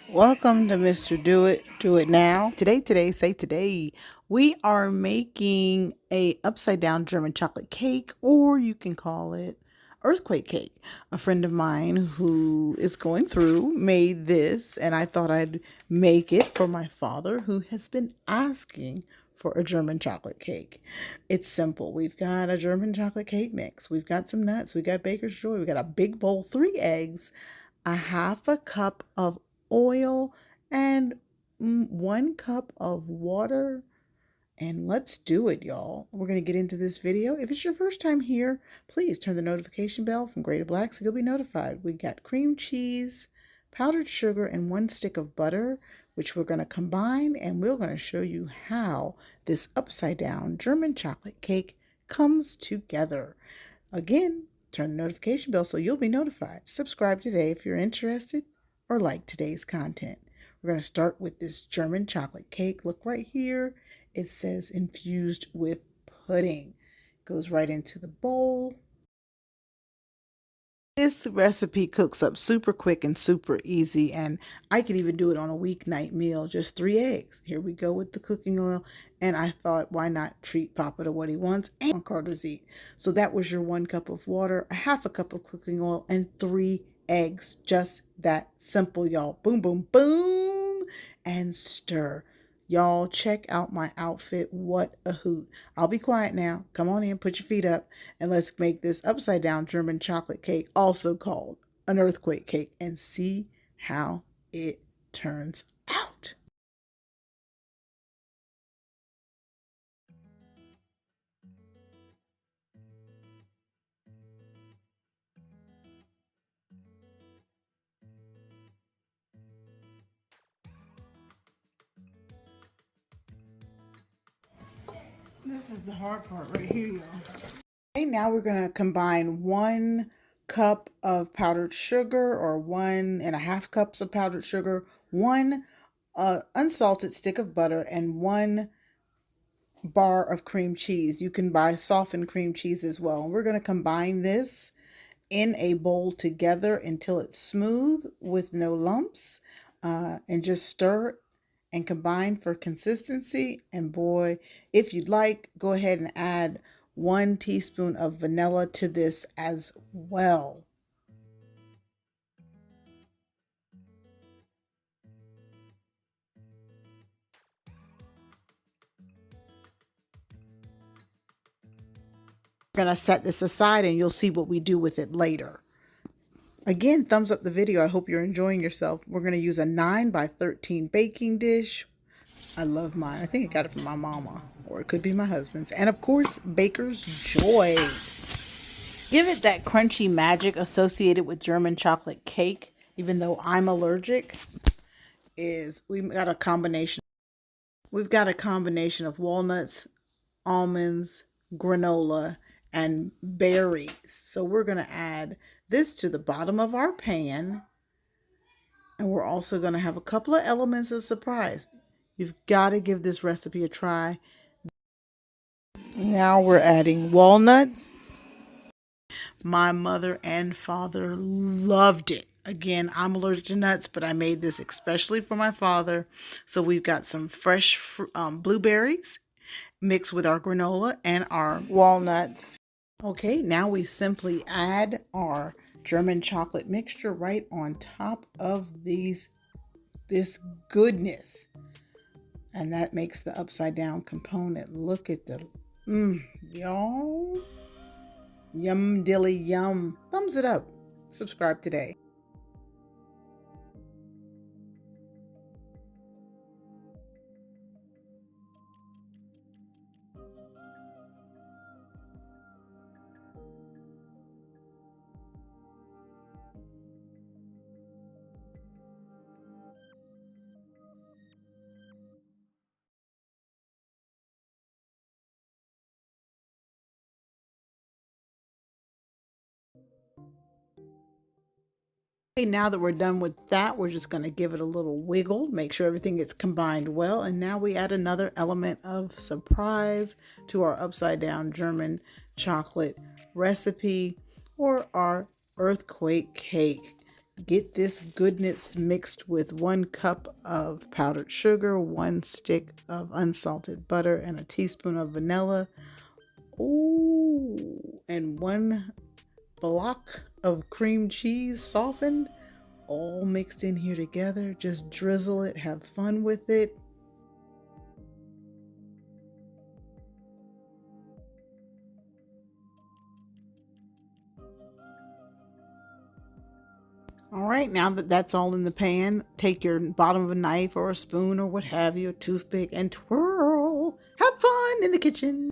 Welcome to Mr. Do It Now. Today, we are making a upside down German chocolate cake, or you can call it earthquake cake. A friend of mine who is going through made this, and I thought I'd make it for my father who has been asking for a German chocolate cake. It's simple. We've got a German chocolate cake mix. We've got some nuts. We got baker's joy. We got a big bowl, 3 eggs, a half a cup of oil, and 1 cup of water. And let's do it, y'all. We're going to get into this video. If it's your first time here, please turn the notification bell from gray to black so you'll be notified. We got cream cheese, powdered sugar, and 1 stick of butter, which we're going to combine, and we're going to show you how this upside down German chocolate cake comes together. Again, turn the notification bell so you'll be notified. Subscribe today if you're interested or like today's content. We're going to start with this German chocolate cake. Look right here. It says infused with pudding. Goes right into the bowl. This recipe cooks up super quick and super easy, and I could even do it on a weeknight meal, just 3 eggs. Here we go with the cooking oil, and I thought, why not treat Papa to what he wants and Carter's eat. So that was your 1 cup of water, a half a cup of cooking oil, and 3 eggs. Just that simple, y'all. Boom, boom, boom, and stir. Y'all, check out my outfit. What a hoot. I'll be quiet now. Come on in, put your feet up, and let's make this upside down German chocolate cake, also called an earthquake cake, and see how it turns out. This is the hard part right here, y'all. Okay, now we're going to combine 1 cup of powdered sugar, or 1.5 cups of powdered sugar, one unsalted stick of butter, and 1 bar of cream cheese. You can buy softened cream cheese as well. And we're going to combine this in a bowl together until it's smooth with no lumps, and just stir and combine for consistency. And boy, if you'd like, go ahead and add 1 teaspoon of vanilla to this as well. We're going to set this aside and you'll see what we do with it later. Again, thumbs up the video. I hope you're enjoying yourself. We're going to use a 9 by 13 baking dish. I love mine. I think I got it from my mama, or it could be my husband's. And of course, Baker's Joy. Give it that crunchy magic associated with German chocolate cake, even though I'm allergic, is we've got a combination. We've got a combination of walnuts, almonds, granola, and berries. So we're going to add this to the bottom of our pan. And we're also going to have a couple of elements of surprise. You've got to give this recipe a try. Now we're adding walnuts. My mother and father loved it. Again, I'm allergic to nuts, but I made this especially for my father. So we've got some fresh blueberries mixed with our granola and our walnuts. Okay, now we simply add our German chocolate mixture right on top of this goodness. And that makes the upside down component. Look at the, y'all. Yum dilly yum. Thumbs it up. Subscribe today. Okay, now that we're done with that, we're just going to give it a little wiggle, make sure everything gets combined well. And now we add another element of surprise to our upside down German chocolate recipe or our earthquake cake. Get this goodness mixed with 1 cup of powdered sugar, 1 stick of unsalted butter, and a teaspoon of vanilla. Ooh, and 1 block of cream cheese softened, all mixed in here together. Just drizzle it, have fun with it. All right, now that that's all in the pan, take your bottom of a knife or a spoon or what have you, a toothpick, and twirl. Have fun in the kitchen.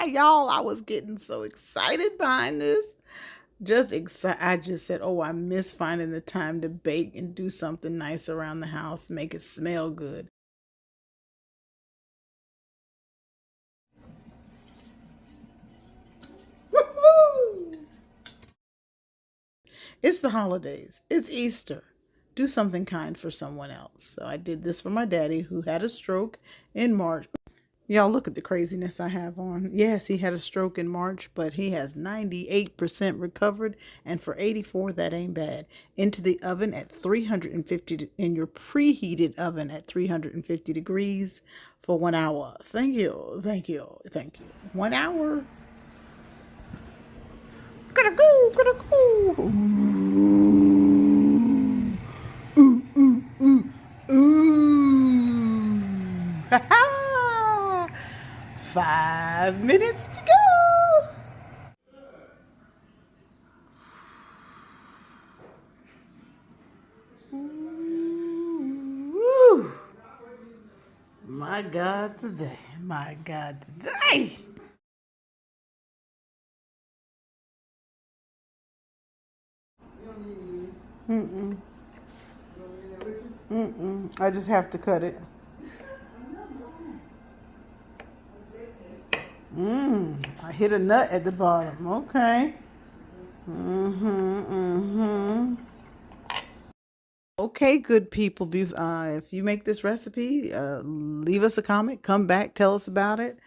Y'all, I was getting so excited behind this. Just excited. I just said, oh, I miss finding the time to bake and do something nice around the house, make it smell good. Woo-hoo! It's the holidays. It's Easter. Do something kind for someone else. So I did this for my daddy who had a stroke in March. Y'all, look at the craziness I have on. Yes, he had a stroke in March, but he has 98% recovered. And for 84, that ain't bad. Into the oven at 350, in your preheated oven at 350 degrees for 1 hour. Thank you. Thank you. Thank you. 1 hour. Gotta go. Gotta go. Ooh, ooh, ooh, ooh. Ha ha. 5 minutes to go. Woo. My God, today. My God, today. I just have to cut it. I hit a nut at the bottom. Okay. Okay, good people. If you make this recipe, leave us a comment. Come back, tell us about it.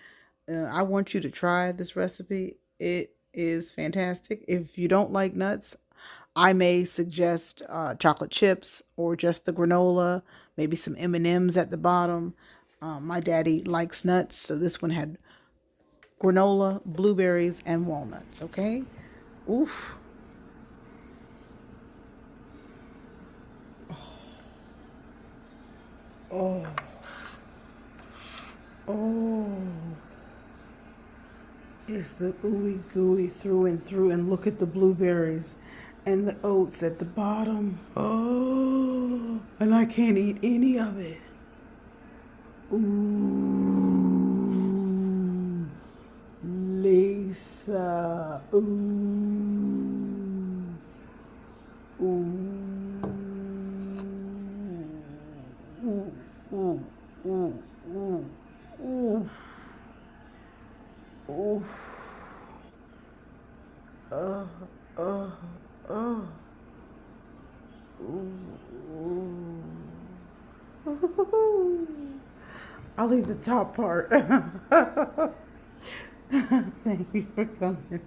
I want you to try this recipe. It is fantastic. If you don't like nuts, I may suggest chocolate chips or just the granola, maybe some M&Ms at the bottom. My daddy likes nuts, so this one had granola, blueberries, and walnuts. Okay. Oof. Oh. Oh. It's the ooey gooey through and through. And look at the blueberries and the oats at the bottom. Oh. And I can't eat any of it. Ooh. Lisa. Ooh. Ooh. Ooh. Ooh. Ooh. Ooh. Ooh. Ooh. Uh, uh, uh. Ooh. I'll leave the top part. Thank you for coming.